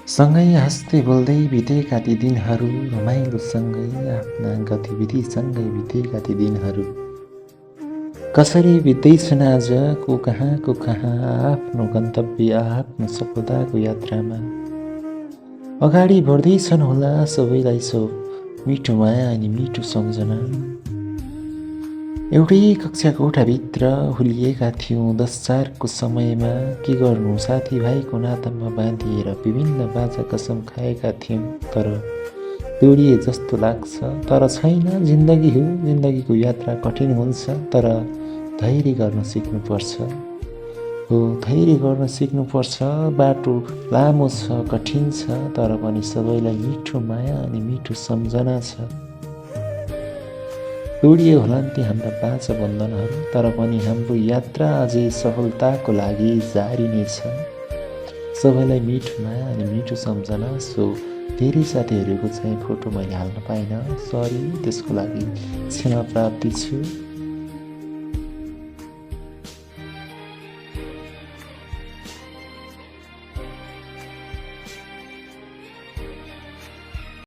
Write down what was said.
सँगै हाँस्दै बोल्दै बितेका ती दिनहरू रमाइलोसँगै आफ्ना गतिविधिसँगै बितेका ती दिनहरू कसरी बित्दैछन् आज को कहाँ आफ्नो गन्तव्य आफ्नो सफलताको यात्रामा अगाडि बढ्दैछन् होला सबैलाई सो मिठो माया अनि मिठो सम्झना एउटै कक्षा कोठाभित्र हुलिएका थियौँ 10-4को समयमा के गर्नु साथीभाइको नातामा बाँधिएर विभिन्न बाजा कसम खाएका थियौँ तर तोडिए जस्तो लाग्छ तर छैन जिन्दगी हो जिन्दगीको यात्रा कठिन हुन्छ तर धैर्य गर्न सिक्नुपर्छ हो धैर्य गर्न सिक्नुपर्छ बाटो लामो छ कठिन छ तर पनि सबैलाई मिठो माया अनि मिठो सम्झना छ तोडिए होलान् ती हाम्रा बाचा बन्धनहरू तर पनि हाम्रो यात्रा अझै सफलताको लागि जारी नै छ सबैलाई मिठो माया अनि मिठो सम्झना सो धेरै साथीहरूको चाहिँ फोटो मैले हाल्न पाइनँ सरी त्यसको लागि क्षमा प्राप्ति छु